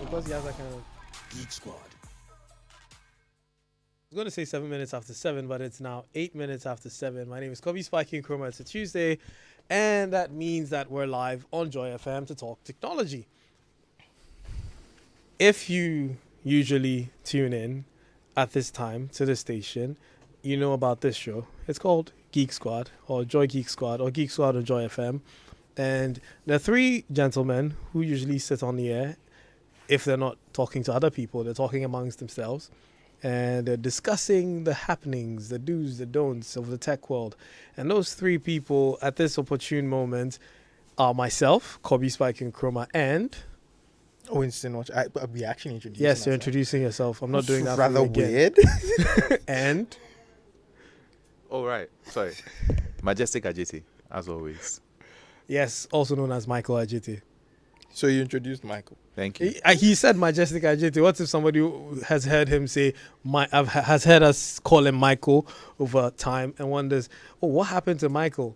because he has that kind of Geek Squad. I was going to say 7 minutes after 7, but it's now 8 minutes after 7. My name is Kobby Spiky Nkrumah. It's a Tuesday, and that means that we're live on Joy FM to talk technology. If you usually tune in at this time to the station, you know about this show. It's called Geek Squad, or Joy Geek Squad, or Geek Squad on Joy FM. And there are three gentlemen who usually sit on the air. If they're not talking to other people, they're talking amongst themselves. And they're discussing the happenings, the do's, the don'ts of the tech world. And those three people at this opportune moment are myself, Kobby Spiky Nkrumah, and... Winston, we actually introduced. Yes, you're introducing yourself. I'm not doing that. Rather for you weird. And... Oh, right. Sorry. Majestic Ajiti, as always. Yes, also known as Michael Ajiti. So you introduced Michael. Thank you. He said Majestic Ajiti. What if somebody has heard him say, has heard us call him Michael over time and wonders, oh, what happened to Michael?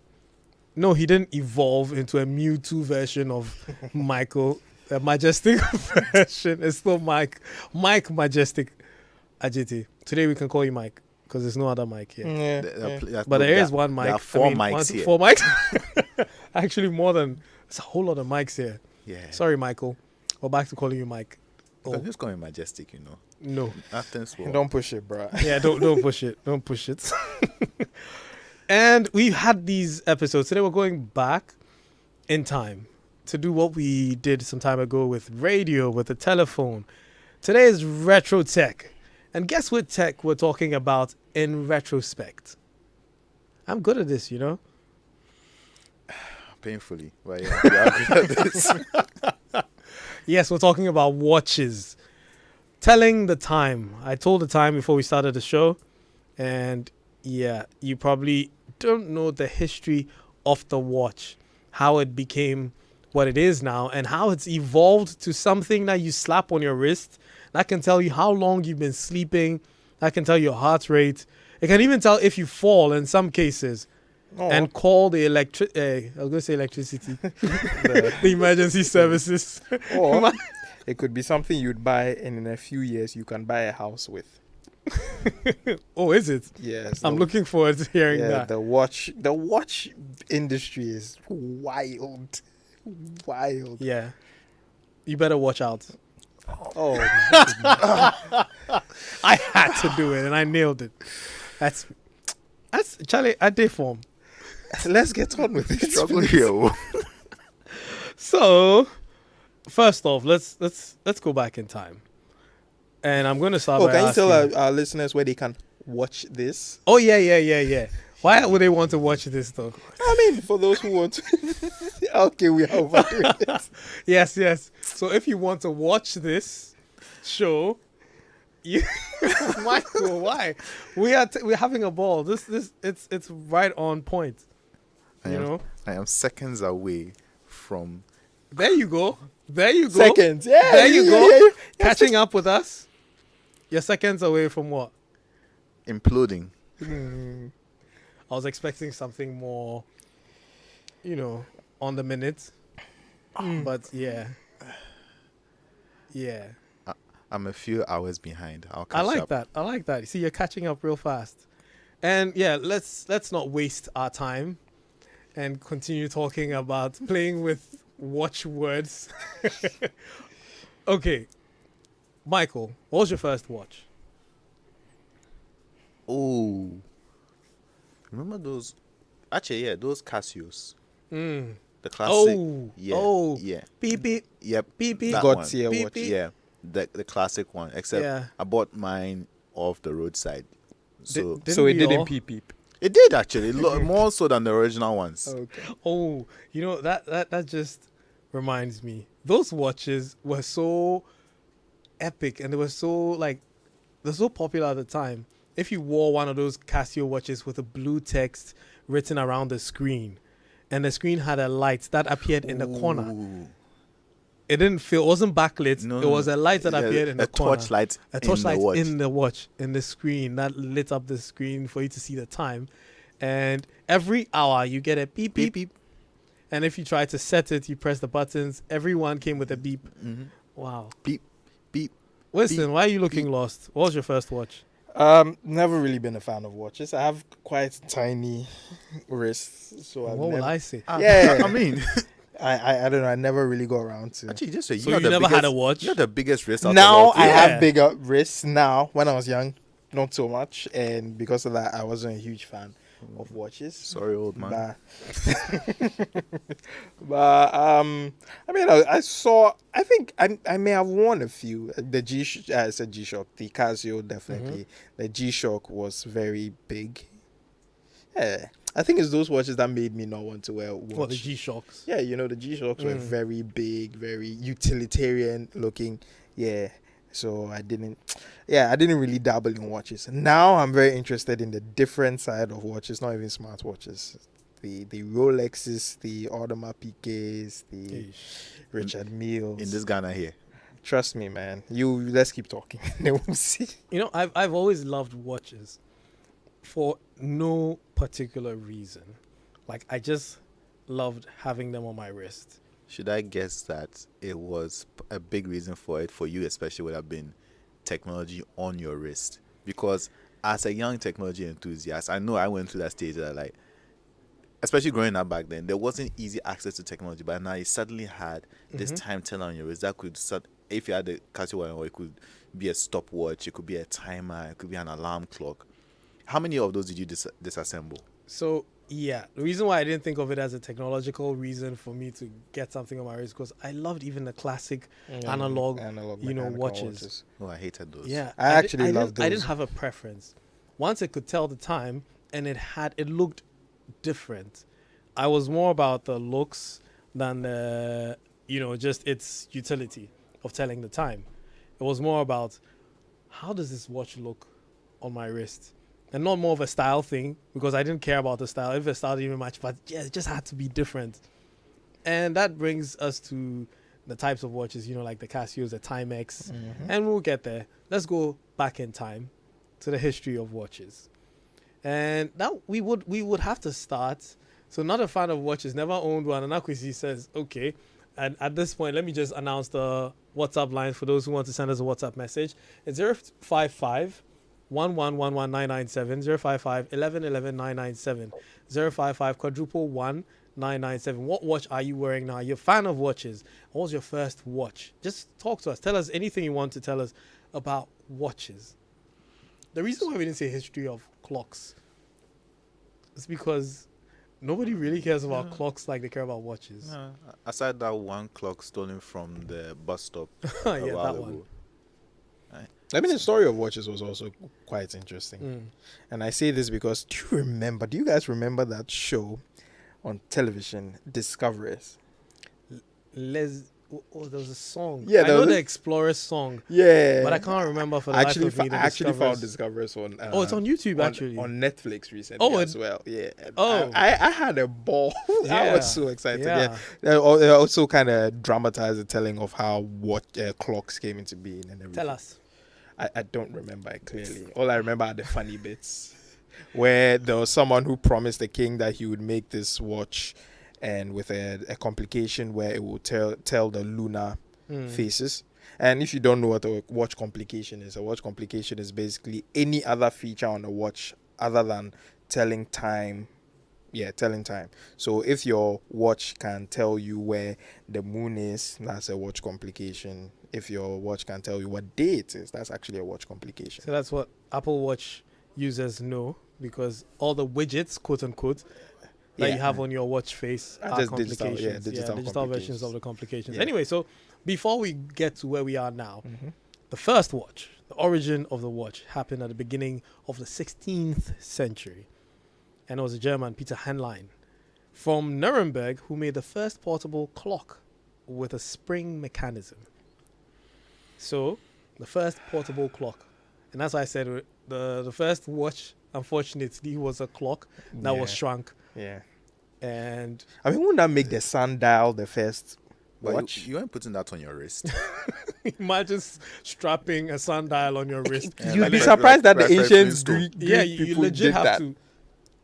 No, he didn't evolve into a Mewtwo version of Michael. A Majestic version is still Mike Majestic Ajiti. Today we can call you Mike because there's no other Mike here. But there is one mic. There are four mics here. 4 mics. Actually, more than... There's a whole lot of mics here. Yeah. Sorry, Michael. We're back to calling you Mike. So just call me Majestic, you know. No. Nothing small. Don't push it, bro. Yeah, don't push it. Don't push it. And we've had these episodes. Today we're going back in time to do what we did some time ago with radio, with the telephone. Today is retro tech. And guess what tech we're talking about in retrospect? I'm good at this, you know? Painfully. But yeah, we are good at this. Yes, we're talking about watches. Telling the time. I told the time before we started the show. And yeah, you probably don't know the history of the watch. How it became what it is now. And how it's evolved to something that you slap on your wrist. That can tell you how long you've been sleeping. That can tell your heart rate. It can even tell if you fall in some cases. Oh. And call the I was going to say electricity. the emergency services. Or it could be something you'd buy, and in a few years you can buy a house with. Oh, is it? Yes. I'm looking forward to hearing that. The watch industry is wild. Wild. Yeah. You better watch out. Oh, I had to do it, and I nailed it. That's Charlie, I did form. let's get on with it. Struggle please. here. So, first off, let's go back in time. And I'm going to start by Can you asking... tell our listeners where they can watch this? Oh, yeah. Why would they want to watch this, though? I mean, for those who want to. Okay, we are overdoing it. Yes. So if you want to watch this show, Michael, why? We're having a ball. It's right on point. I am seconds away from... There you go. Seconds. Yeah. There you go. Yeah. Catching up with us. You're seconds away from what? imploding. I was expecting something more, on the minute. But yeah. I'm a few hours behind. I'll catch I like up. that. I like that. See, you're catching up real fast. And yeah, let's not waste our time and continue talking about playing with watch words. Okay. Michael, what was your first watch? Oh. Remember those? Actually, yeah, those Casios. Mm. The classic. Oh. Yeah. Oh. Yeah. Beep, beep. Yep. Beep, beep. That Gautier one. watch. Beep. Yeah. The classic one. Except Yeah. I bought mine off the roadside. So Didn't So it we didn't all? peep peep. it did actually. More so than the original ones. Okay. Oh, that just reminds me. Those watches were so epic and they're so popular at the time. If you wore one of those Casio watches with a blue text written around the screen, and the screen had a light that appeared in the corner. Ooh. It wasn't backlit. No, it was a light that yeah, appeared in the corner. A torchlight In the watch, in the screen that lit up the screen for you to see the time. And every hour you get a beep beep beep. And if you try to set it, you press the buttons. Everyone came with a beep. Mm-hmm. Wow. Beep. Winston, why are you looking lost? What was your first watch? Never really been a fan of watches. I have quite tiny wrists, so I've What will never, I say? Yeah. I mean, I don't know. I never really got around to. actually, just say So you're you the never biggest, had a watch? You're the biggest wrist. Now I Yeah. have bigger wrists. Now, when I was young, not so much, and because of that, I wasn't a huge fan of watches. Sorry, old man. But I mean, I saw. I think I may have worn a few. The I said G-Shock. The Casio definitely. The G-Shock was very big. Yeah, I think it's those watches that made me not want to wear a watch. What, the G-Shocks? Yeah, you know, the G-Shocks were very big, very utilitarian looking. Yeah. So I didn't really dabble in watches. Now I'm very interested in the different side of watches, not even smart watches. The Rolexes, the Audemars Piguets, the Richard Milles. In this Ghana here. Trust me, man. Let's keep talking. Then we'll see. You know, I've always loved watches for no particular reason. Like, I just loved having them on my wrist. Should I guess that it was a big reason for it for you, especially would have been technology on your wrist? Because as a young technology enthusiast, I know I went through that stage that, like, especially growing up back then, there wasn't easy access to technology, but now you suddenly had this time teller on your wrist that could if you had the Casio one, or it could be a stopwatch, it could be a timer, it could be an alarm clock. How many of those did you disassemble? So, yeah, the reason why I didn't think of it as a technological reason for me to get something on my wrist, because I loved even the classic analog mechanical watches. Oh, I hated those. Yeah, I actually loved I those. didn't have a preference. Once it could tell the time and it looked different, I was more about the looks than the, just its utility of telling the time. It was more about, how does this watch look on my wrist? And not more of a style thing, because I didn't care about the style. If the style didn't even match, but yeah, it just had to be different. And that brings us to the types of watches, like the Casios, the Timex, and we'll get there. Let's go back in time to the history of watches. And now we would have to start. So, not a fan of watches, never owned one. And Akwesi says, okay. And at this point, let me just announce the WhatsApp line for those who want to send us a WhatsApp message. It's 055 1111997, 055 1111 997, 055 quadruple 1997. What watch are you wearing now? You're a fan of watches. What was your first watch? Just talk to us. Tell us anything you want to tell us about watches. The reason why we didn't say history of clocks is because nobody really cares about clocks like they care about watches. No, aside that one clock stolen from the bus stop. Yeah, that one. I mean, the story of watches was also quite interesting. And I say this because, do you guys remember that show on television, Discoverers? There was a song. Yeah, I know the Explorers song. Yeah. But I can't remember for the life of me. I actually found Discoverers on... it's on YouTube, actually. On Netflix recently as well. Yeah. Oh. I had a ball. I was so excited. Yeah. They also kind of dramatized the telling of how clocks came into being and everything. Tell us. I don't remember it clearly. All I remember are the funny bits where there was someone who promised the king that he would make this watch, and with a complication where it will tell the lunar phases. And if you don't know what a watch complication is basically any other feature on a watch other than telling time. Yeah, telling time. So if your watch can tell you where the moon is, that's a watch complication. If your watch can tell you what day it is, that's actually a watch complication. So that's what Apple Watch users know, because all the widgets, quote unquote, that you have on your watch face are just complications. Digital versions of the complications. Anyway, so before we get to where we are now, the first watch, the origin of the watch, happened at the beginning of the 16th century. And it was a German, Peter Heinlein, from Nuremberg, who made the first portable clock with a spring mechanism. So, the first portable clock. And that's why I said the first watch, unfortunately, was a clock that was shrunk. Yeah. And I mean, wouldn't that make the sundial the first watch? You weren't putting that on your wrist. imagine strapping a sundial on your wrist. You'd be surprised that the ancient Greek you people legit did have that. to.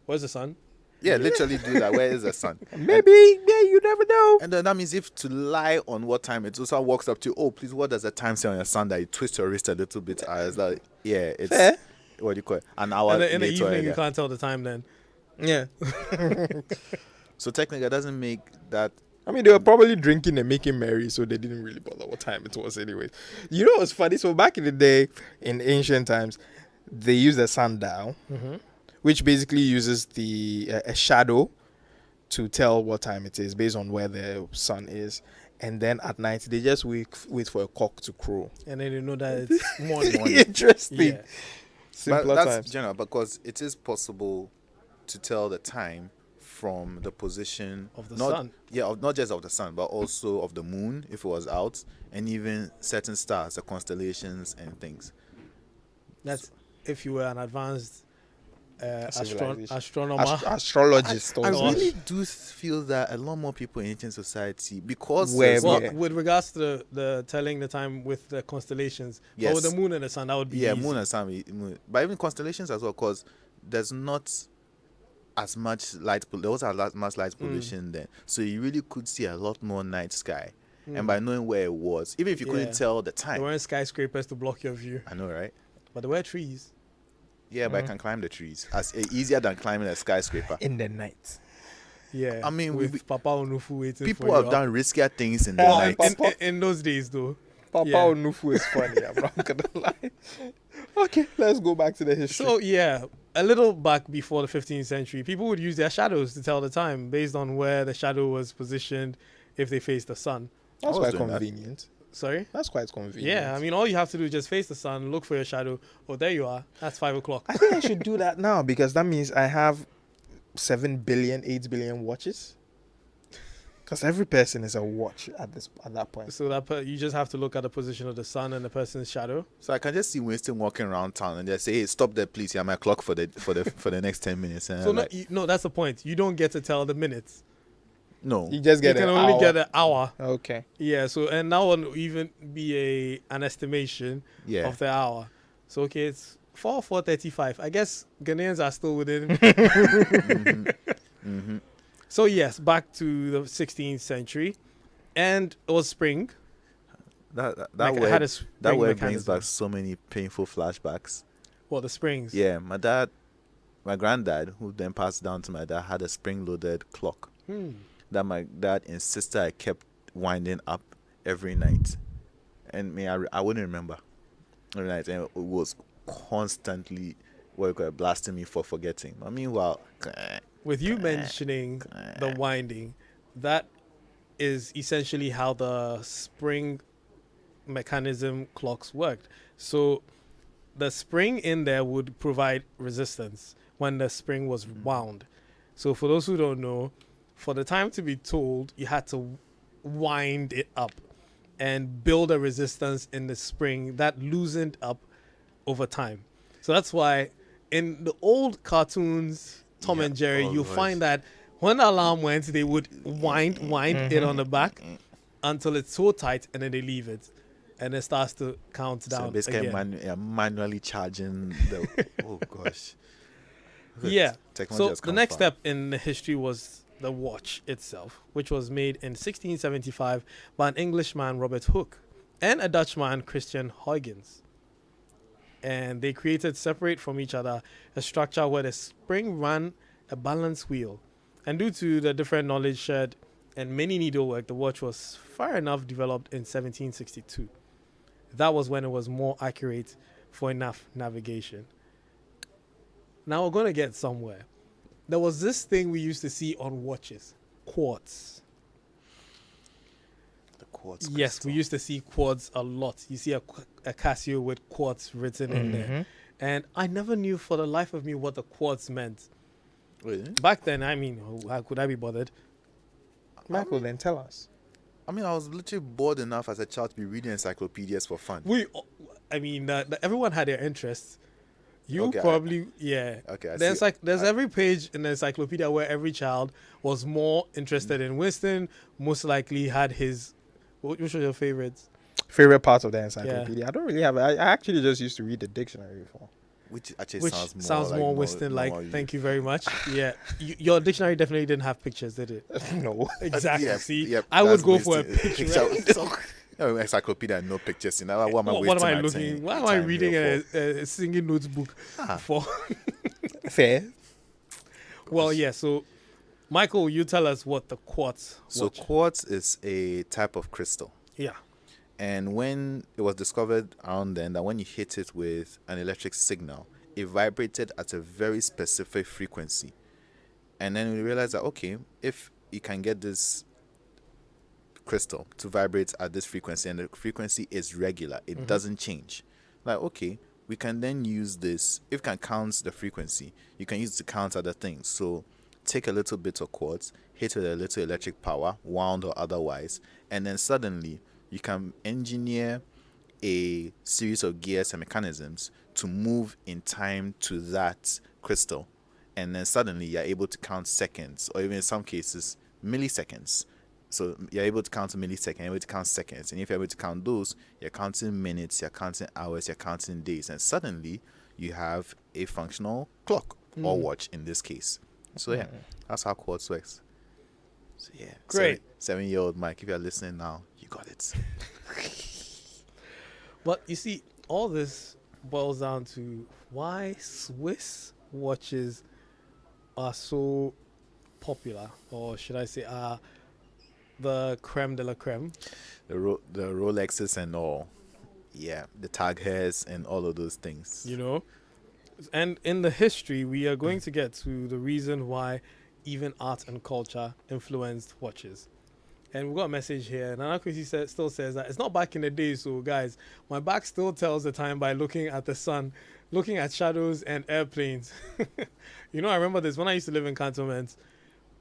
Where's the sun? Yeah, literally do that. Where is the sun? Maybe, yeah, you never know. And then that means if to lie on what time it also walks up to, oh, please, what does the time say on your sun that you twist your wrist a little bit? It's like, yeah, it's Fair. what do you call it? An hour And in the later. evening, you can't tell the time then. Yeah. So technically, it doesn't make that. I mean, they were probably drinking and making merry, so they didn't really bother what time it was anyways. You know what's funny? So back in the day, in ancient times, they used a sundial, which basically uses a shadow to tell what time it is based on where the sun is. And then at night, they just wait for a cock to crow. And then you know that it's morning. Interesting. Yeah. But Simpler that's times. general because it is possible to tell the time from the position Of the not, sun. Yeah, not just of the sun, but also of the moon if it was out, and even certain stars, the constellations and things. That's if you were an advanced Civilization. astronomer. Astrologist. I also. really do feel that a lot more people in ancient society, because Where- there's Well, Yeah. with regards to the telling the time with the constellations, Yes. but with the moon and the sun, that would be easy. moon and sun, but even constellations as well, because there's not as much light. There was much light pollution then, so you really could see a lot more night sky. And by knowing where it was, even if you Yeah. couldn't tell the There time, weren't skyscrapers to block your view, I know, right? but there were trees. Yeah, but I can climb the trees. Easier than climbing a skyscraper. In the night. Yeah, I mean, with Papa Onufu waiting People for have you. done riskier things in the Well, night. In those days, though. Papa Yeah. Onufu is funny. I'm not gonna lie. Okay, let's go back to the history. So yeah, a little back before the 15th century, people would use their shadows to tell the time based on where the shadow was positioned if they faced the sun. that's I was quite doing that. convenient. Sorry? That's quite convenient. Yeah, I mean, all you have to do is just face the sun, look for your shadow. Oh, there you are. That's 5 o'clock. I think I should do that now because that means I have 7 billion, 8 billion watches. Because every person is a watch at that point. So you just have to look at the position of the sun and the person's shadow. So I can just see Winston walking around town and they say, "Hey, stop there, please. Yeah, my clock for the next 10 minutes." And So I'm like, no, that's the point. You don't get to tell the minutes. no. You just You get can an only hour. get an hour. Okay. Yeah. So and that one will even be an estimation Yeah. of the hour. So okay, it's 4:35. I guess Ghanaians are still within. Mm-hmm. So yes, back to the 16th century, and it was spring. That Like, it word, had a that spring word brings mechanism. back so many painful flashbacks. Well, the springs. Yeah, my granddad, who then passed down to my dad, had a spring-loaded clock that my dad insisted I kept winding up every night, and I wouldn't remember every night, and it was constantly blasting me for forgetting. But meanwhile, With you mentioning the winding, that is essentially how the spring mechanism clocks worked. So the spring in there would provide resistance when the spring was wound. So for those who don't know, for the time to be told, you had to wind it up and build a resistance in the spring that loosened up over time. So that's why in the old cartoons, Tom Yeah, and Jerry, oh you'll gosh. find that when the alarm went, they would wind it on the back until it's so tight, and then they leave it, and it starts to count so down basically again. manually charging the. Oh gosh. Yeah. Technology So has the come next far. step in the history was the watch itself, which was made in 1675 by an Englishman, Robert Hooke, and a Dutchman, Christian Huygens. And they created, separate from each other, a structure where the spring ran a balance wheel. And due to the different knowledge shared and many needlework, the watch was far enough developed in 1762. That was when it was more accurate for enough navigation. Now we're going to get somewhere. There was this thing we used to see on watches, quartz. The quartz Yes, crystal. we used to see quartz a lot. You see a Casio with quartz written in there. And I never knew for the life of me what the quartz meant. Really? Back then, I mean, how could I be bothered? Michael, then tell us. I mean, I was literally bored enough as a child to be reading encyclopedias for fun. Everyone had their interests. You Okay, probably, yeah. Okay, I There's see. there's every page in the encyclopedia where every child was more interested in. Winston most likely had his. Which was your favorites? Favorite part of the encyclopedia? I don't really have. I actually just used to read the dictionary before. which actually Which sounds more sounds like more Western-like. normal Thank you very much. Yeah, your dictionary definitely didn't have pictures, did it? No. Exactly. Yeah, See, yeah, I would that's go for a wasting- picture. No, encyclopedia, no pictures. You know, what am I What wasting am I my looking? time? Why am I time reading here for? a singing notebook Ah. for? Fair. Well, yeah. So, Michael, you tell us what the quartz So watch. quartz is a type of crystal. Yeah. And when it was discovered around then that when you hit it with an electric signal, it vibrated at a very specific frequency. And then we realized that, okay, if you can get this crystal to vibrate at this frequency and the frequency is regular, it doesn't change. Like, okay, we can then use this. If you can count the frequency, you can use it to count other things. So take a little bit of quartz, hit with a little electric power, wound or otherwise, and then suddenly you can engineer a series of gears and mechanisms to move in time to that crystal. And then suddenly you're able to count seconds, or even in some cases, milliseconds. So you're able to count a millisecond, you're able to count seconds. And if you're able to count those, you're counting minutes, you're counting hours, you're counting days. And suddenly you have a functional clock or watch in this case. So yeah, that's how quartz works. So yeah, Great. 7-year-old Mike, if you're listening now, you got it. But you see, all this boils down to why Swiss watches are so popular, or should I say, are the creme de la creme. The Rolexes and all. Yeah, the Tag Hairs and all of those things. You know? And in the history, we are going to get to the reason why even art and culture influenced watches. And we've got a message here. Nana Kwesi still says that it's not back in the day, so guys, my back still tells the time by looking at the sun, looking at shadows and airplanes. You know, I remember this when I used to live in cantonments.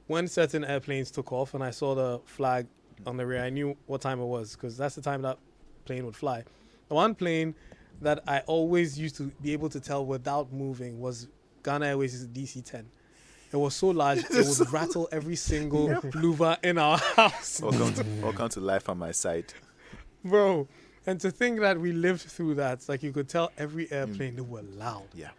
When certain airplanes took off and I saw the flag on the rear, I knew what time it was because that's the time that plane would fly. The one plane that I always used to be able to tell without moving was Ghana Airways' DC-10. It was so large, it would rattle every single louver in our house. Welcome to life on my side. Bro, and to think that we lived through that, like you could tell every airplane, they were loud. Yeah.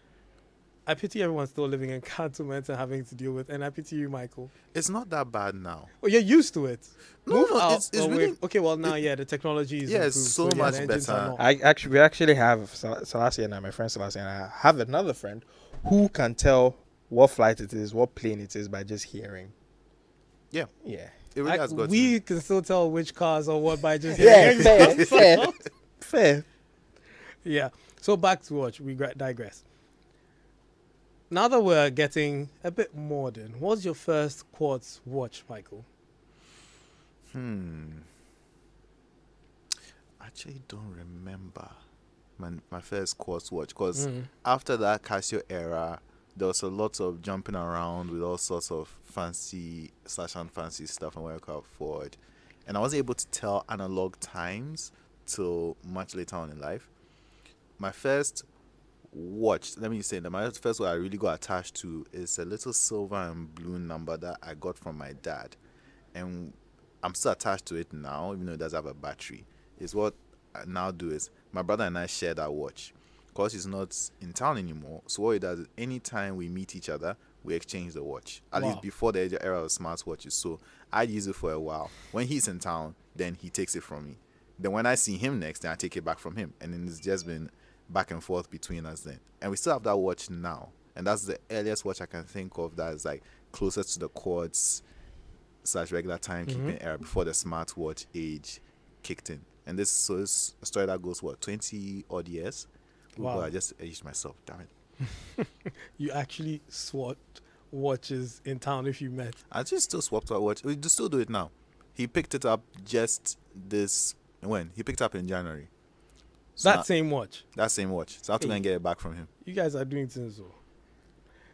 I pity everyone still living in cantonments and having to deal with, and I pity you, Michael. It's not that bad now. Well, you're used to it. No, Move no, out. it's Oh, really- wait. Okay, well, now, the technology is Yeah, it's improved, so yeah, much the engines better. are not- We actually have Selassie and I, my friend Selassie and I, have another friend who can tell what flight it is, what plane it is by just hearing. Yeah. Yeah. It really has got we can still tell which cars or what by just Yeah, hearing fair, them. fair. Yeah. So back to watch. We digress. Now that we're getting a bit modern, what's your first quartz watch, Michael? Actually don't remember my first quartz watch because after that Casio era, there was a lot of jumping around with all sorts of fancy / unfancy stuff and what I could afford. And I wasn't able to tell analog times till much later on in life. My first watch, let me say that my first one I really got attached to is a little silver and blue number that I got from my dad. And I'm still attached to it now, even though it does have a battery. Is what I now do is my brother and I share that watch. Because he's not in town anymore. So what he does is anytime we meet each other, we exchange the watch. At least before the era of smartwatches. So I use it for a while. When he's in town, then he takes it from me. Then when I see him next, then I take it back from him. And then it's just been back and forth between us then. And we still have that watch now. And that's the earliest watch I can think of that is like closest to the quartz / regular timekeeping era before the smartwatch age kicked in. And this is a story that goes, 20 odd years? Wow. But I just aged myself, damn it. You actually swapped watches in town if you met. I just still swapped our watch. We just still do it now. He picked it up just when? He picked it up in January. So That same watch. that same watch. So I have to go and get it back from him. You guys are doing things so.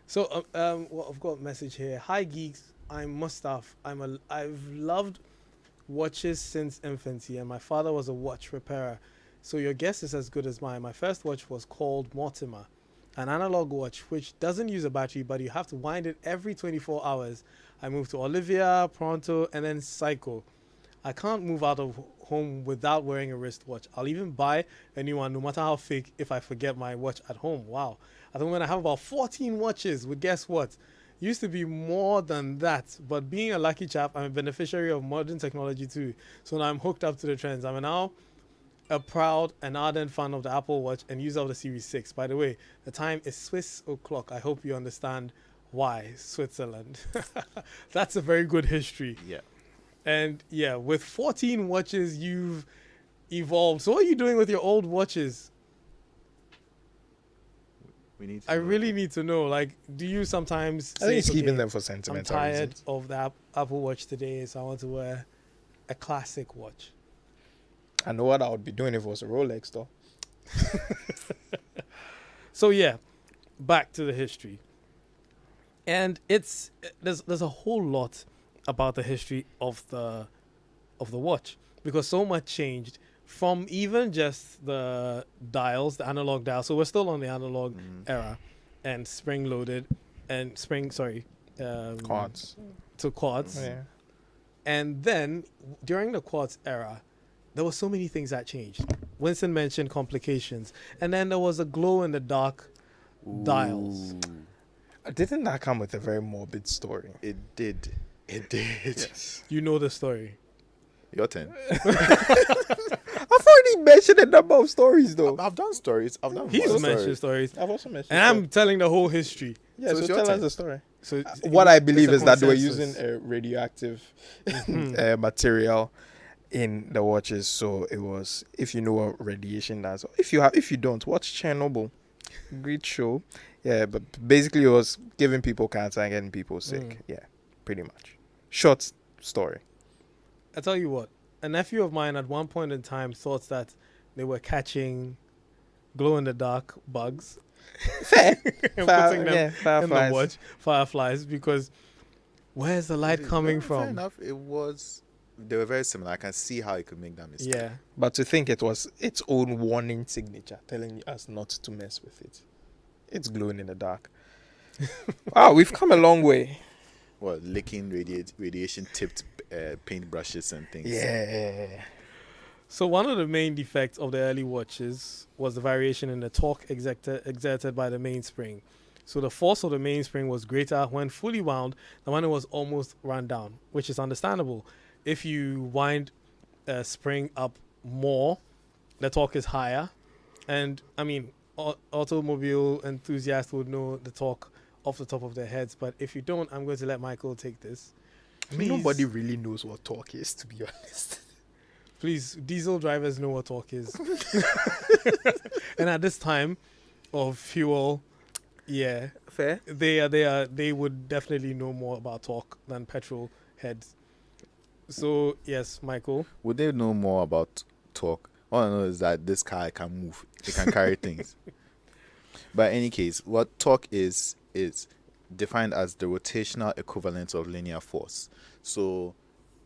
So well, I've got a message here. Hi geeks, I'm Mustaf. I've loved watches since infancy, and my father was a watch repairer. So your guess is as good as mine. My first watch was called Mortimer, an analog watch which doesn't use a battery, but you have to wind it every 24 hours. I moved to Olivia, Pronto, and then Psycho. I can't move out of home without wearing a wristwatch. I'll even buy a new one, no matter how fake, if I forget my watch at home. Wow. at the moment I have about 14 watches. But guess what? Used to be more than that. But being a lucky chap, I'm a beneficiary of modern technology too. So now I'm hooked up to the trends. I'm now a proud and ardent fan of the Apple Watch and user of the Series 6. By the way, the time is Swiss o'clock. I hope you understand why Switzerland. That's a very good history. Yeah. And yeah, with 14 watches, you've evolved. So what are you doing with your old watches? We need to I know. really need to know. Like, do you sometimes I think he's say, keeping "Okay, them for I'm sentimental tired reasons. of the Apple Watch today, so I want to wear a classic watch." I know what I would be doing if it was a Rolex, though. So yeah, back to the history. And there's a whole lot about the history of the watch, because so much changed from even just the dials, the analog dial. So we're still on the analog era, and spring loaded, and Cards. to quartz. Yeah. And then during the quartz era, there were so many things that changed. Winston mentioned complications, and then there was a glow in the dark dials. Ooh. Didn't that come with a very morbid story? It did. It did. Yes. You know the story. Your turn. I've already mentioned a number of stories, though. I've done stories. I've done He's more mentioned stories. stories, I've also mentioned. and I'm telling the whole history. Yeah, So so it's your tell us turn. the story. So What I believe it's is a that they were consensus. using a radioactive Mhm. material in the watches, so it was. If you know what radiation does, if you don't, watch Chernobyl. Great show. Yeah, but basically it was giving people cancer and getting people sick. Yeah, pretty much. Short story. I tell you what, a nephew of mine at one point in time thought that they were catching glow in the dark bugs Fair. and putting them Yeah, in fireflies. the watch, fireflies, because where's the light coming Fair from? enough. It was. They were very similar. I can see how it could make that mistake. Yeah. But to think it was its own warning signature telling us not to mess with it. It's glowing in the dark. Wow, we've come a long way. Well, licking radiation tipped paintbrushes and things. Yeah. So one of the main defects of the early watches was the variation in the torque exerted by the mainspring. So the force of the mainspring was greater when fully wound than when it was almost run down, which is understandable. If you wind a spring up more, the torque is higher. And I mean, automobile enthusiasts would know the torque off the top of their heads. But if you don't, I'm going to let Michael take this. Please. Nobody really knows what torque is, to be honest. Please, diesel drivers know what torque is. And at this time of fuel, yeah, Fair. they would definitely know more about torque than petrol heads. So yes, Michael. Would they know more about torque? All I know is that this car can move. It can carry things. But in any case, what torque is defined as the rotational equivalent of linear force. So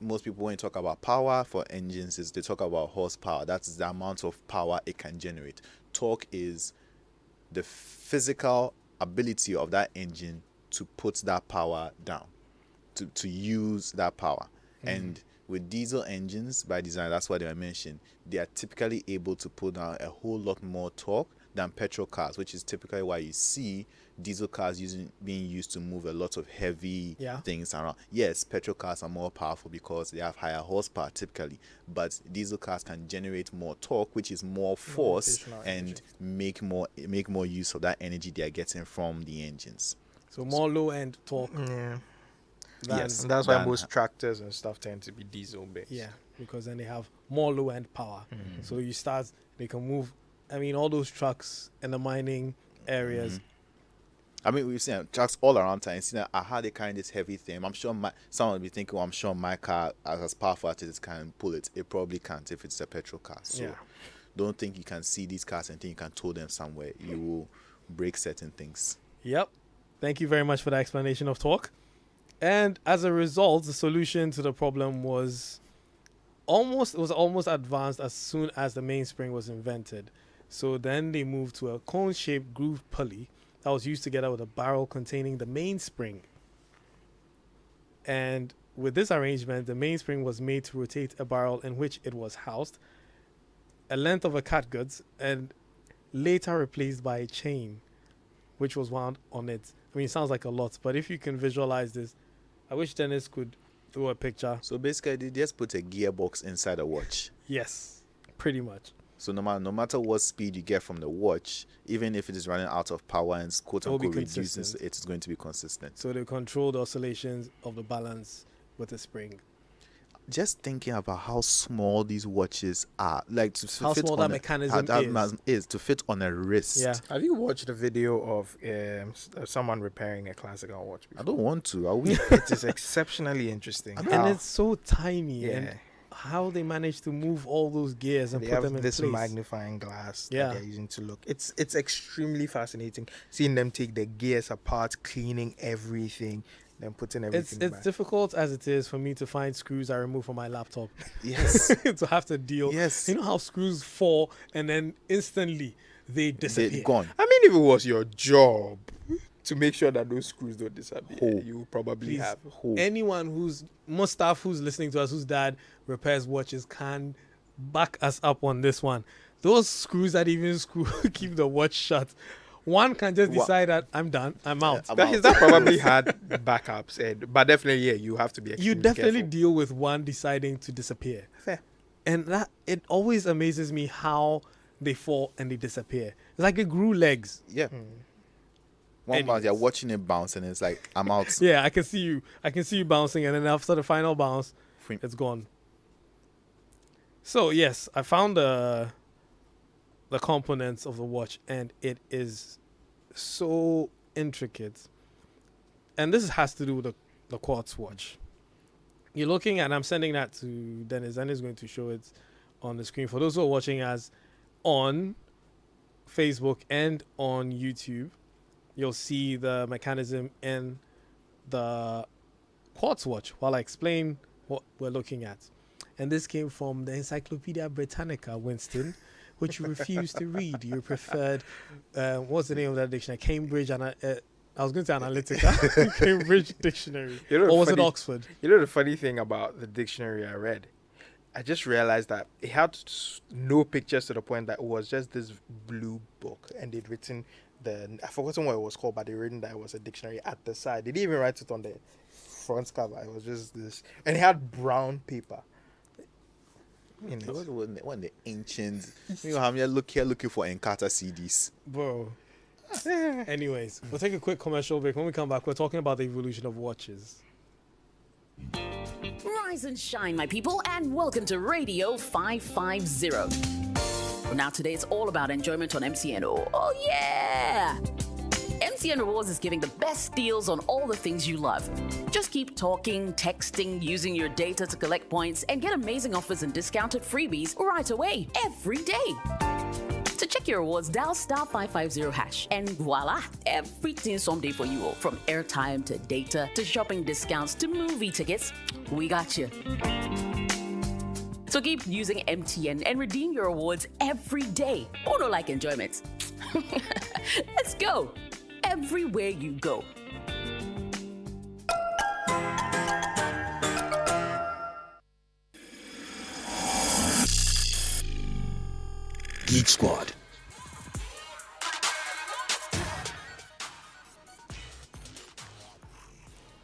most people, when you talk about power for engines, they talk about horsepower. That's the amount of power it can generate. Torque is the physical ability of that engine to put that power down, to use that power. And with diesel engines, by design, that's what they mentioned, they are typically able to put down a whole lot more torque than petrol cars, which is typically why you see diesel cars being used to move a lot of heavy things around. Yes, petrol cars are more powerful because they have higher horsepower typically, but diesel cars can generate more torque, which is more force, and make more use of that energy they are getting from the engines. So more low end torque. Yeah. Yes, And that's why than- most tractors and stuff tend to be diesel based. Yeah, because then they have more low end power. So they can move. I mean, all those trucks in the mining areas. I mean, we've seen trucks all around town. See how they carry this heavy thing. I'm sure someone will be thinking, well, I'm sure my car, as powerful as it can pull it. It probably can't if it's a petrol car. So don't think you can see these cars and think you can tow them somewhere. You will break certain things. Yep. Thank you very much for the explanation of torque. And as a result, the solution to the problem was almost advanced as soon as the mainspring was invented. So then they moved to a cone-shaped groove pulley that was used together with a barrel containing the mainspring. And with this arrangement, the mainspring was made to rotate a barrel in which it was housed, a length of a catgut, and later replaced by a chain. which was wound on it. I mean, it sounds like a lot, but if you can visualize this, I wish Dennis could do a picture. So basically, they just put a gearbox inside a watch. Yes, pretty much. So no matter what speed you get from the watch, even if it is running out of power and quote It will be unquote reduces, consistent. it is going to be consistent. So they control the oscillations of the balance with the spring. Just thinking about how small these watches are, like to How fit small on that mechanism is to fit on a wrist. Yeah. Have you watched a video of someone repairing a classical watch I before? don't want to. Are we? It is exceptionally interesting. And it's so tiny. yeah. And how they manage to move all those gears and They put have them in this place. magnifying glass Yeah. that they're using to look. It's extremely fascinating seeing them take the gears apart, cleaning everything, then putting everything It's back. difficult as it is for me to find screws I remove from my laptop Yes. to have to deal. Yes. You know how screws fall and then instantly they disappear. They're gone. I mean, if it was your job to make sure that those screws don't disappear, Oh. you probably Please. have. Anyone most staff who's listening to us whose dad repairs watches can back us up on this one. Those screws that even screw keep the watch shut. One can just decide that I'm done, I'm out. I'm That, out. that probably had backups, but definitely, yeah, you have to be. You extremely definitely careful. deal with one deciding to disappear. Fair. And that it always amazes me how they fall and they disappear. It's like it grew legs. Yeah. One bounce, you're Anyways. watching it bounce, and it's like, I'm out. Yeah, I can see you bouncing, and then after the final bounce, Free- it's gone. So yes, I found the components of the watch, and it is so intricate. And this has to do with the quartz watch. You're looking at, I'm sending that to Dennis. Dennis is going to show it on the screen. For those who are watching us on Facebook and on YouTube, you'll see the mechanism in the quartz watch while I explain what we're looking at. And this came from the Encyclopedia Britannica, Winston, which you refused to read. You preferred, what's the name of that dictionary? Cambridge, I was going to say Analytica, Cambridge Dictionary. You know, Or was it funny- Oxford? You know the funny thing about the dictionary I read? I just realized that it had no pictures to the point that it was just this blue book, and they'd written I've forgotten what it was called, but they written that it was a dictionary at the side. They didn't even write it on the front cover. It was just this, and it had brown paper. In it. When the ancient, you know, I'm here looking for Encarta CDs. Bro. Anyways, we'll take a quick commercial break. When we come back, we're talking about the evolution of watches. Rise and shine, my people, and welcome to Radio 550. Well, now today it's all about enjoyment on MTN. Oh yeah! MTN Rewards is giving the best deals on all the things you love. Just keep talking, texting, using your data to collect points, and get amazing offers and discounted freebies right away, every day. To check your rewards, dial *550#, and voila, everything someday for you all. From airtime to data to shopping discounts to movie tickets, we got you. So keep using MTN and redeem your rewards every day. Oh, no, like enjoyment. Let's go. Everywhere you go. Geek Squad.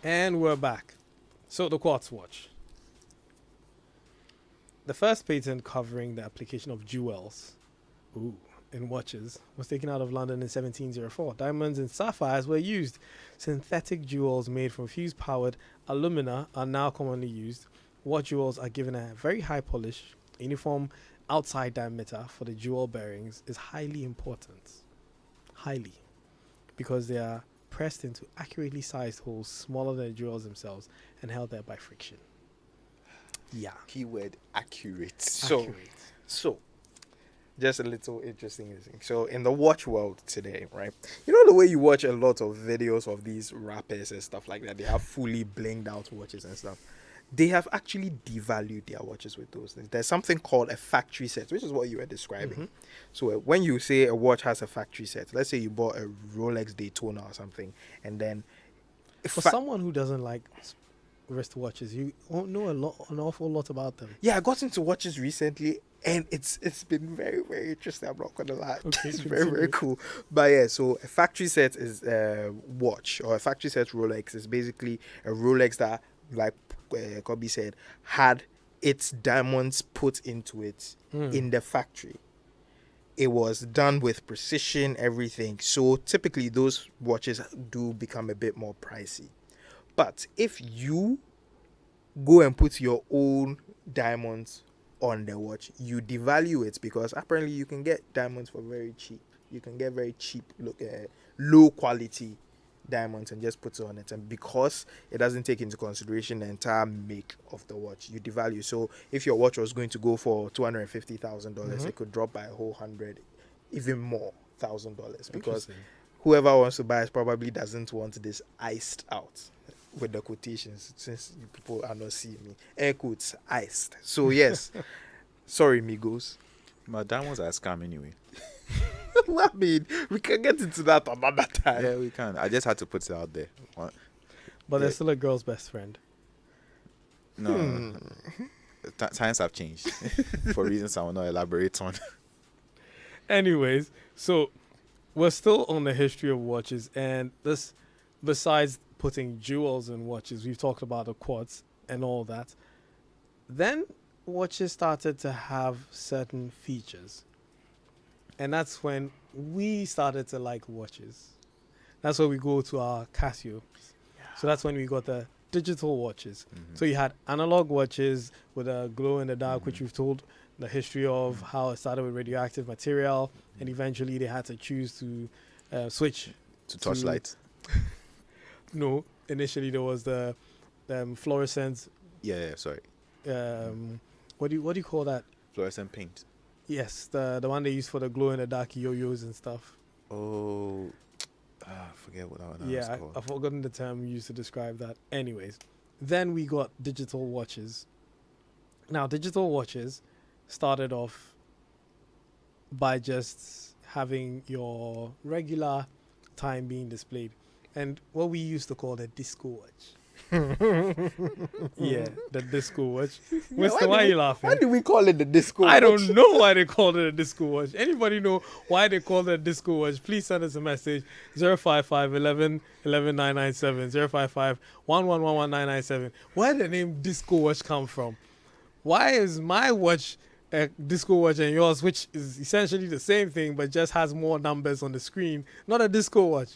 And we're back. So the quartz watch. The first patent covering the application of jewels in watches was taken out of London in 1704. Diamonds and sapphires were used. Synthetic jewels made from fuse-powered alumina are now commonly used. Watch jewels are given a very high polish. Uniform outside diameter for the jewel bearings is highly important. Highly. Because they are pressed into accurately sized holes smaller than the jewels themselves and held there by friction. Yeah. Keyword accurate. So, just a little interesting thing. So, in the watch world today, right? You know the way you watch a lot of videos of these rappers and stuff like that? They have fully blinged out watches and stuff. They have actually devalued their watches with those things. There's something called a factory set, which is what you were describing. So, when you say a watch has a factory set, let's say you bought a Rolex Daytona or something, and then For someone who doesn't like wristwatches. You won't know an awful lot about them. Yeah, I got into watches recently, and it's been very, very interesting. I'm not gonna lie. Okay, It's very, very continue. cool. But yeah, so a factory set is a watch, or a factory set Rolex is basically a Rolex that, like Kobby said, had its diamonds put into it in the factory. It was done with precision, everything. So typically those watches do become a bit more pricey. But if you go and put your own diamonds on the watch, you devalue it, because apparently you can get diamonds for very cheap. You can get very cheap, low quality diamonds and just put it on it. And because it doesn't take into consideration the entire make of the watch, you devalue. So if your watch was going to go for $250,000, it could drop by a whole $100, even more $1,000, because whoever wants to buy it probably doesn't want this iced out, with the quotations, since you people are not seeing me. Air quotes, iced. So yes, sorry, Migos. My diamonds are a scam anyway. I mean, we can get into that another time. Yeah, we can. I just had to put it out there. But they're still a girl's best friend. No, times have changed for reasons I will not elaborate on. Anyways, so we're still on the history of watches, and this, besides putting jewels in watches, we've talked about the quartz and all that. Then watches started to have certain features, and that's when we started to like watches. That's where we go to our Casio. So that's when we got the digital watches. So you had analog watches with a glow in the dark, which we've told the history of how it started with radioactive material, and eventually they had to choose to switch To torchlight. No, initially there was the fluorescent. Yeah, sorry. What do you call that? Fluorescent paint. Yes, the one they use for the glow in the dark yo-yos and stuff. Oh, I forget what that one was Yeah, called. I've forgotten the term we used to describe that. Anyways, then we got digital watches. Now, digital watches started off by just having your regular time being displayed, and what we used to call the disco watch. Yeah, the disco watch. Mister, why are you laughing? Why do we call it the disco? I don't know why they called it a disco watch. Anybody know why they called it a disco watch? Please send us a message. 055 11 11 997 055 1111 997. Where did the name disco watch come from? Why is my watch a disco watch and yours, which is essentially the same thing but just has more numbers on the screen, not a disco watch?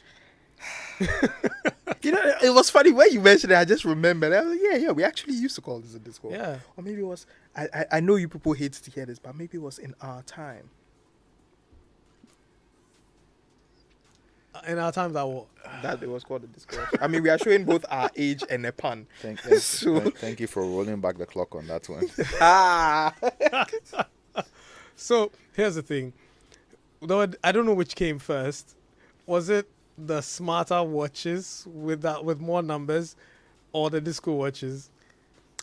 You know, it was funny when you mentioned it. I just remembered. I was like, yeah, we actually used to call this a disco watch. Yeah. Or maybe it was. I know you people hate to hear this, but maybe it was in our time. In our time, that what? That it was called a disco watch. I mean, we are showing both our age and a pun. Thank you for rolling back the clock on that one. So here's the thing. Though I don't know which came first. Was it the smarter watches with more numbers, or the disco watches?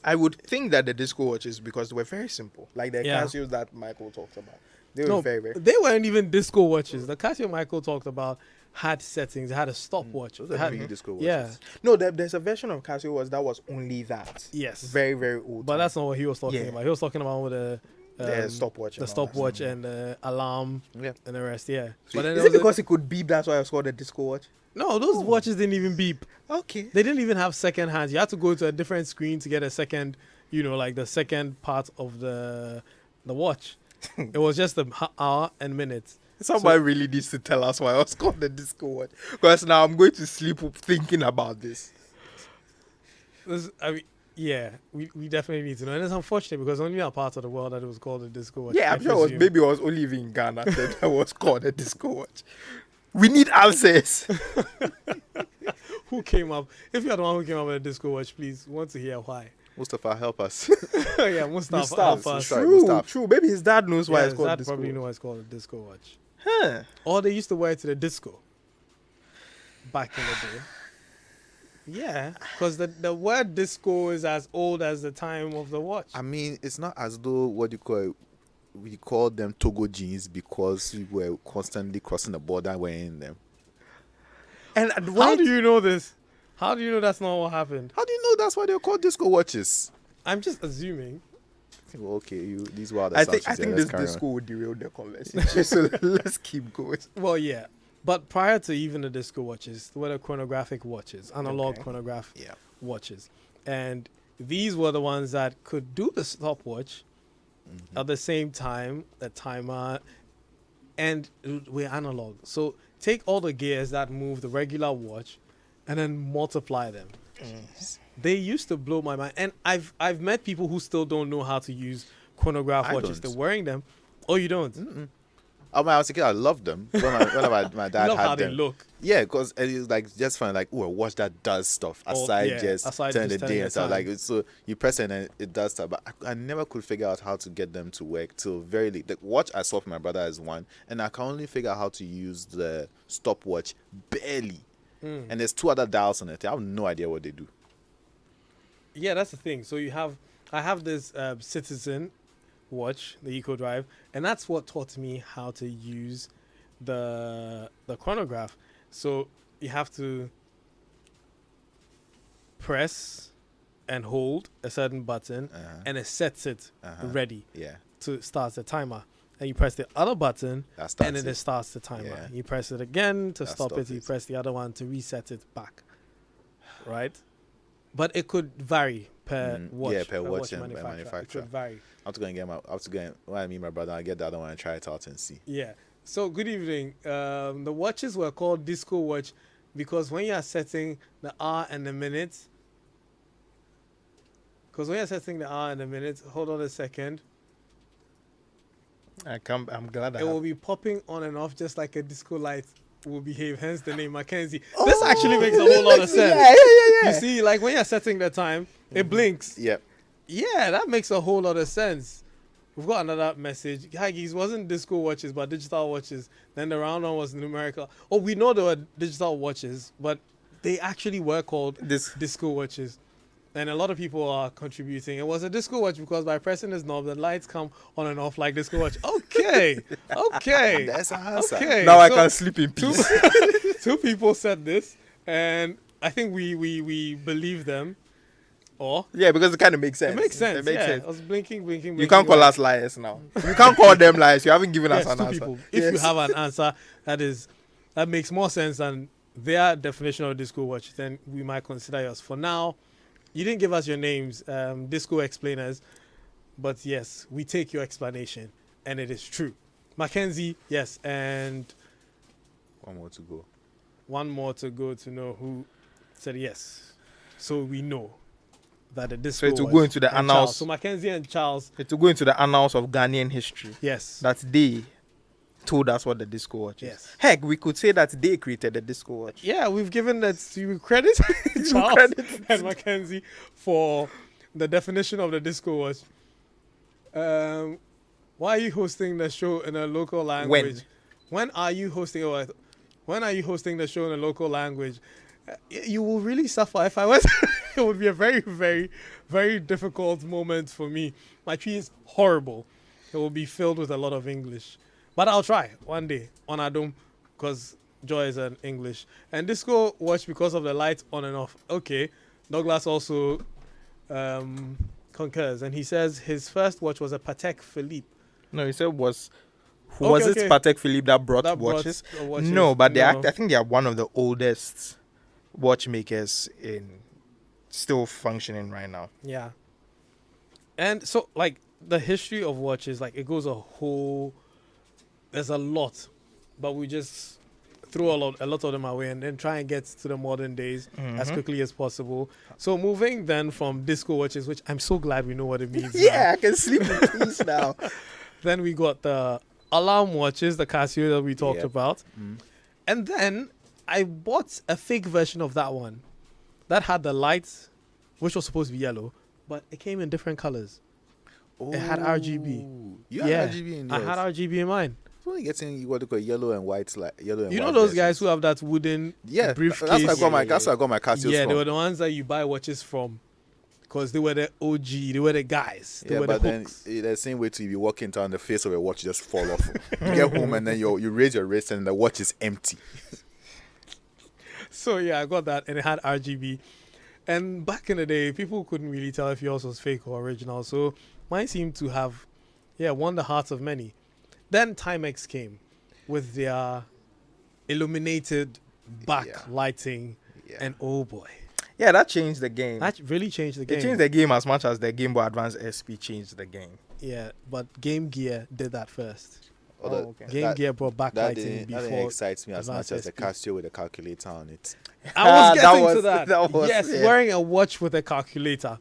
I would think that the disco watches, because they were very simple, like the Yeah. Casios that Michael talked about. They were No, very, very. they weren't even disco watches. The Casio Michael talked about had settings. It had a stopwatch. Those It are had- really disco watches. Yeah. No, there's a version of Casio that was only that. Yes. Very, very old. But that's not what he was talking Yeah. about. He was talking about with the stopwatch. the and all that stopwatch stuff. and the alarm Yeah. and the rest. Yeah. But then Is there it was because it could beep? That's why it was called a disco watch. no, those watches didn't even beep. Okay. They didn't even have second hands. You had to go to a different screen to get a second, like the second part of the watch. It was just the hour and minutes. Somebody really needs to tell us why it was called the disco watch. Because now I'm going to sleep thinking about this. Yeah, we definitely need to know. And it's unfortunate because only a part of the world that it was called a disco watch. Yeah, I I'm sure it was, presume. maybe it was only even in Ghana that it was called a disco watch. We need answers. Who came up? If you're the one who came up with a disco watch, please, we want to hear why. Mustafa, help us. Yeah, Mustafa. Mustafa. help us. Sorry, True, Mustafa. true. Maybe his dad knows why Yeah, it's called Zad disco probably watch. know why it's called a disco watch. Huh. Or they used to wear it to the disco back in the day. Yeah, because the word disco is as old as the time of the watch. I mean, it's not as though we call them Togo jeans because we were constantly crossing the border wearing them. And How do you know this? How do you know that's not what happened? How do you know that's why they're called disco watches? I'm just assuming. Well, okay, these wild I think assumptions. this disco would derail the conversation. So let's keep going. Well, yeah. But prior to even the disco watches, there were the chronographic watches, analog Okay. chronograph Yeah. watches. And these were the ones that could do the stopwatch at the same time, the timer, and we're analog. So take all the gears that move the regular watch and then multiply them. They used to blow my mind. And I've met people who still don't know how to use chronograph I watches. don't. They're wearing them. Oh, you don't? When I was a kid, I loved them. When my dad You love had how them. they look. Yeah, because it was like just fun, like, oh, a watch that does stuff aside yeah, just aside telling just the telling day the and stuff. time. Like, so you press it and it does stuff. But I never could figure out how to get them to work till very late. The watch I saw from my brother is one, and I can only figure out how to use the stopwatch barely. And there's 2 other dials on it. I have no idea what they do. Yeah, that's the thing. So I have this Citizen watch, the Eco Drive, and that's what taught me how to use the chronograph. So you have to press and hold a certain button, and it sets it ready Yeah. to start the timer. And you press the other button, That starts and then it. it starts the timer. Yeah. You press it again to That stop it. stops You it. press the other one to reset it back. Right? But it could vary per watch. yeah, per watch and manufacturer. It manufacturer. could vary. I have to go and get when I meet my brother, I get the other one and try it out and see. Yeah. So good evening. The watches were called disco watch because when you are setting the hour and the minutes, hold on a second, I'm glad it will be popping on and off just like a disco light will behave. Hence the name Mackenzie. This actually makes a whole lot of sense. Yeah. You see, like when you're setting the time, it blinks. Yep. Yeah, that makes a whole lot of sense. We've got another message. Hi, geez, wasn't disco watches, but digital watches. Then the round one was numerical. Oh, we know there were digital watches, but they actually were called disco watches. And a lot of people are contributing. It was a disco watch because by pressing this knob, the lights come on and off like disco watch. Okay. That's an answer. Okay. Now I So can sleep in peace. two people said this, and I think we believe them. Or Yeah, because it kind of makes sense. it makes sense. It makes yeah. sense. I was blinking. You can't call us liars now. You can't call them liars. You haven't given us Yes, an two answer. people. If you have an answer that makes more sense than their definition of disco watch, then we might consider yours. For now, you didn't give us your names, disco explainers, but yes, we take your explanation, and it is true. Mackenzie, yes, and One more to go. one more to go to know who said yes. So we know that the disco So it will watch go into the and annals. Charles. So Mackenzie and Charles, It will go into the annals of Ghanaian history. yes. That they told us what the disco watch is. Yes. Heck, we could say that they created the disco watch. Yeah, we've given that to credit Charles credit. and Mackenzie for the definition of the disco watch. Why are you hosting the show in a local language? When are you hosting? When are you hosting the show in a local language? You will really suffer if I was. It would be a very, very, very difficult moment for me. My tree is horrible. It will be filled with a lot of English. But I'll try one day on Adom because Joy is an English. And disco watch because of the lights on and off. Okay. Douglas also concurs. And he says his first watch was a Patek Philippe. No, he said was Okay, it Patek Philippe that brought That brought watches? watches. No, but No. I think they are one of the oldest watchmakers in still functioning right now. Yeah. And so, like, the history of watches, like, it goes there's a lot, but we just throw a lot of them away and then try and get to the modern days as quickly as possible. So moving then from disco watches, which I'm so glad we know what it means. now. I can sleep in peace now. Then we got the alarm watches, the Casio that we talked Yep. about. And then I bought a fake version of that one that had the lights, which was supposed to be yellow, but it came in different colors. It had RGB. Ooh. You had RGB in I yours. had RGB in mine. It's only getting what they call yellow and white, yellow and You white know those versions. guys who have that wooden That's briefcase? why I got my. That's why I got my Casios Yeah, from. they were the ones that you buy watches from because they were the OG. They were the guys. They Yeah, were the but then hooks. the same way too, if you walk into and the face of a watch just fall off. You get home and then you raise your wrist and the watch is empty. So yeah, I got that, and it had RGB. And back in the day, people couldn't really tell if yours was fake or original. So mine seemed to have, won the hearts of many. Then Timex came with their illuminated backlighting, Yeah. and oh boy, Yeah, that changed the game. that really changed the game. It changed the game as much as the Game Boy Advance SP changed the game. Yeah, but Game Gear did that first. Although okay. Game Gear brought that backlighting didn't before. excite me as much Advanced as the SP. Casio with a calculator on it. I was That getting was- to that. that was- yes, yeah. wearing a watch with a calculator.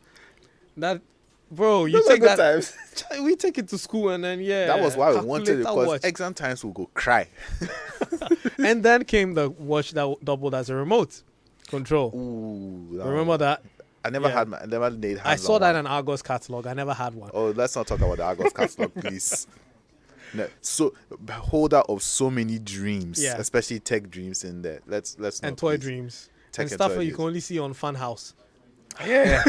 That, bro, you Those are take good that. times. We take it to school and then That was why we wanted it, calculator because watch. exam times will go cry. And then came the watch that doubled as a remote control. Ooh, Remember that? I never Yeah. had I never laid hands I saw on that one. in Argos catalog. I never had one. Oh, let's not talk about the Argos catalog, please. No, so holder of so many dreams, Yeah. especially tech dreams in there. Let's not, And Toy please. Dreams. Tech And and stuff Toy that you Dreams. can only see on Funhouse. Yeah.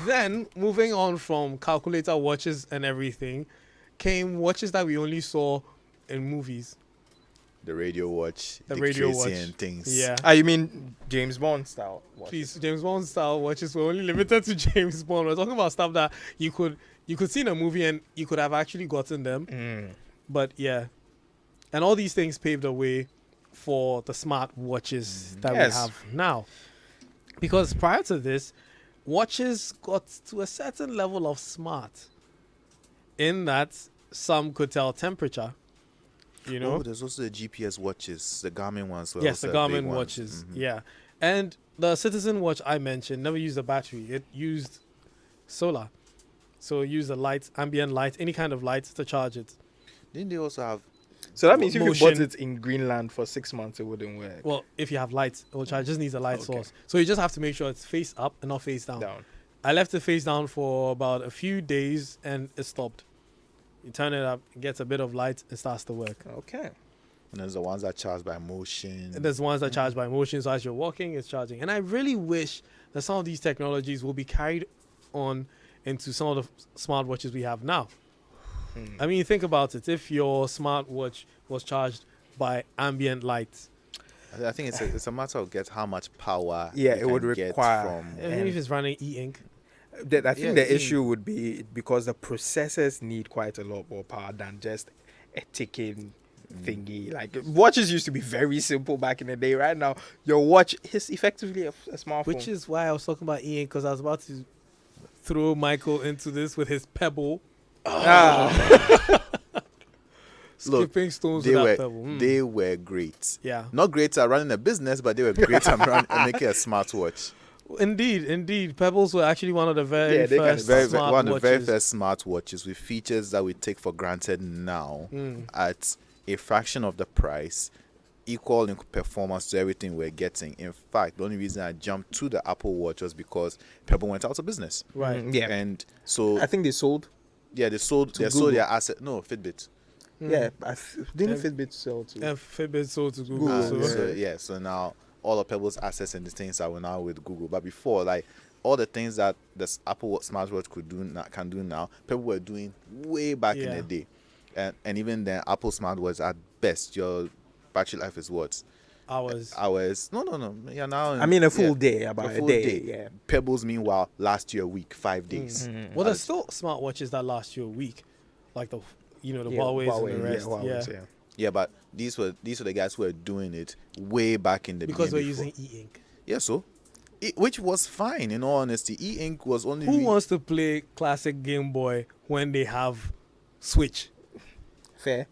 Then, moving on from calculator watches and everything, came watches that we only saw in movies. The radio watch, The Dick radio Tracy watch. and things. Yeah. You mean James Bond style? watches? Please, James Bond style watches were only limited to James Bond. We're talking about stuff that you could see in a movie and you could have actually gotten them. Mm. But yeah. And all these things paved the way for the smart watches that Yes. we have now. Because prior to this, watches got to a certain level of smart in that some could tell temperature. You know? Oh, there's also the GPS watches, the Garmin ones. Were Yes, the also big Garmin ones. watches. Mhm. Yeah. And the Citizen watch I mentioned never used a battery. It used solar. So it used a light, ambient light, any kind of light to charge it. Didn't they also have? So that means if you Motion. bought it in Greenland for 6 months, it wouldn't work. Well, if you have light, it will charge. It just needs a light Okay. source. So you just have to make sure it's face up and not face down. Down. I left it face down for about a few days and it stopped. You turn it up, it gets a bit of light, it starts to work. Okay. And there's the ones that charge by motion. And there's ones that charge by motion, so as you're walking, it's charging. And I really wish that some of these technologies will be carried on into some of the smartwatches we have now. I mean, think about it. If your smartwatch was charged by ambient light, I think it's a matter of how much power. Yeah, you it would can get require- from. even if it's running e-ink, I think Yeah, the see. issue would be because the processors need quite a lot more power than just a ticking thingy. Like watches used to be very simple back in the day. Right now, your watch is effectively a smartphone. which is why I was talking about e-ink, because I was about to throw Michael into this with his pebble. Look, Skipping stones they with were that pebble. they were great. Yeah. Not great at running a business, but they were great at making a smartwatch. Indeed. Pebbles were actually one of the very Yeah, they can- first One of the very smartwatches. first smartwatches with features that we take for granted now at a fraction of the price, equal in performance to everything we're getting. In fact, the only reason I jumped to the Apple Watch was because Pebble went out of business. Right. Yeah. And so I think they sold. they sold Google. their asset. No, Fitbit. Yeah, didn't Yeah. Fitbit sell to? And Fitbit sold to Google. Google, so. So now all of Pebble's assets and the things are now with Google. But before, like all the things that the Apple smartwatch can do now, Pebble were doing way back in Yeah. the day. And even then, Apple smartwatch at best, your battery life is what? Hours. Hours? No. Yeah, now. I mean, a full yeah, day, about a full day. Yeah. Pebbles, meanwhile, last year a week, 5 days. Well, there's still smartwatches that last you a week, like the Huawei's and the rest. Huawei's, Yeah, but these were the guys who were doing it way back in the Because we're beginning. using e-ink. Yeah, so which was fine in all honesty. E-ink was only Who wants to play classic Game Boy when they have Switch? Fair.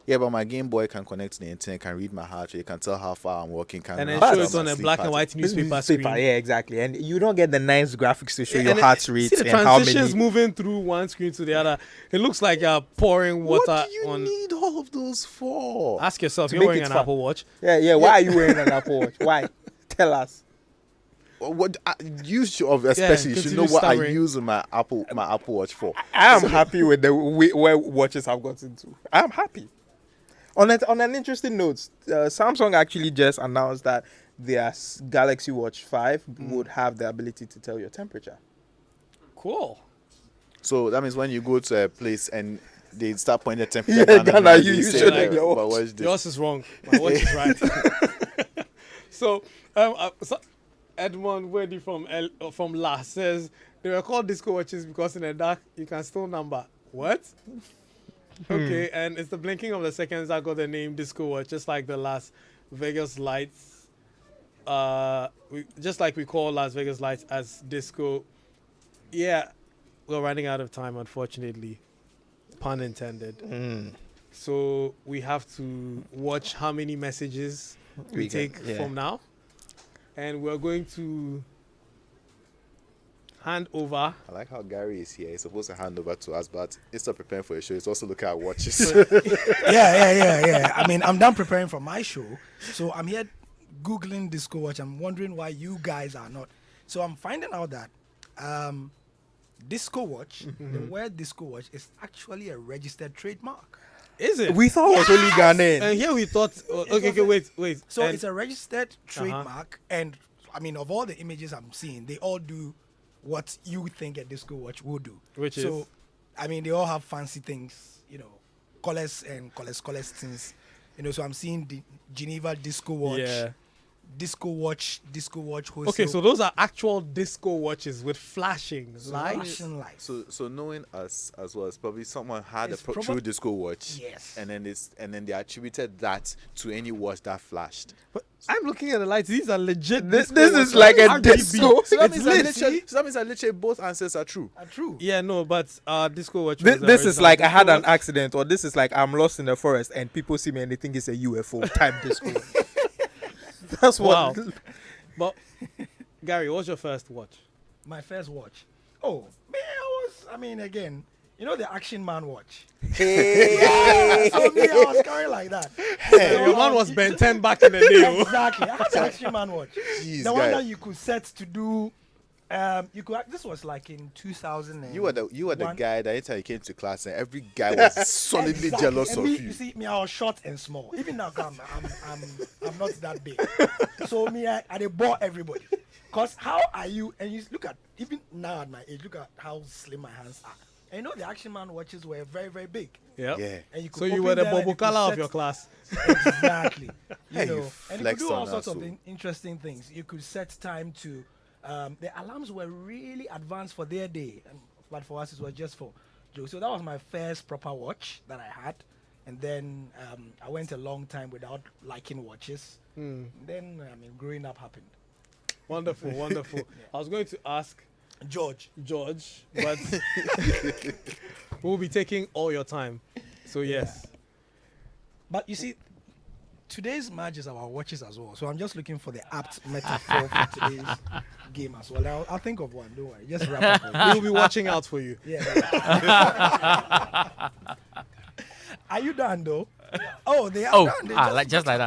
Yeah, but my Game Boy can connect to the internet, can read my heart rate, can tell how far I'm walking, can And then tell show my it on a sleep black and pattern. white newspaper screen. Yeah, exactly. And you don't get the nice graphics to show your And heart see rate the and how transitions many. moving through one screen to the other. It looks like you're pouring water What do you on. need all of those for? Ask yourself, To you're make wearing it an fun. Apple Watch. Yeah. Why are you wearing an Apple Watch? Why? Tell us. What you should especially should know continue what I stammering. use my Apple Watch for. I am happy with the where watches have gotten to. I am happy. On an interesting note, Samsung actually just announced that their Galaxy Watch 5 would have the ability to tell your temperature. Cool. So that means when you go to a place and they start pointing the temperature Yeah, down at Ghana, you, you say, should like, check your "But watch." watch this." Yours is wrong. My watch is right. So Edmond Weddy from La says they were called disco watches because in the dark you can still number. What? Okay, and it's the blinking of the seconds that got the name disco watch, just like the Las Vegas lights. Just like we call Las Vegas lights as disco. Yeah, we're running out of time, unfortunately. Pun intended. So we have to watch how many messages we take from now. And we're going to hand over. I like how Gary is here. He's supposed to hand over to us, but instead of preparing for a show, he's also looking at watches. Yeah. I mean, I'm done preparing for my show. So I'm here Googling disco watch. I'm wondering why you guys are not. So I'm finding out that disco watch, the word disco watch is actually a registered trademark. Is it? We thought it was only Ghanaian. And here we thought, wait. So And it's a registered trademark, and I mean, of all the images I'm seeing, they all do what you think a disco watch would do. Which is? So, I mean, they all have fancy things, colors things. So I'm seeing the Geneva disco watch, disco watch wholesale. Okay, so those are actual disco watches with flashing lights. flashing lights. So knowing us as well, it's probably someone had It's true disco watch. Yes. And then they attributed that to any watch that flashed. But I'm looking at the lights. These are legit. This disco is watches. like a RGB. disco. So that It's means lit. that literally both answers are true. Are true. Yeah, no, but disco watch. This is like I had an accident, or this is like I'm lost in the forest and people see me and they think it's a UFO type disco. That's Wow. what. But Gary, what's your first watch? My first watch. Oh, man, again, the Action Man watch. So me, I was carrying like that. Your man was Ben 10 back in the day. Exactly. I had the Action Man watch. Jeez, The one guy. that you could set to do. This was like in 2000. You were the guy that anytime you came to class and every guy was solidly jealous And of me, you. You see, me, I was short and small. Even now, I'm not that big. So me, I bore everybody. Cause how are you? And you look at even now at my age, look at how slim my hands are. And the Action Man watches were very, very big. Yep. Yeah. And you could So you open were the them and Bobo you could Kala of set- your class. Exactly. Hey, you and you could flexed do all on sorts us, of so. interesting things. You could set time to. The alarms were really advanced for their day, but for us it was just for Joe. So that was my first proper watch that I had, and then I went a long time without liking watches. Then growing up happened. Wonderful. I was going to ask George, but we'll be taking all your time. So yes. but you see, today's match is our watches as well. So I'm just looking for the apt metaphor for today's game as well. I'll think of one. Don't worry. Just wrap up. We'll be watching out for you. Yeah. Are you done though? Oh, they are done. They just like that.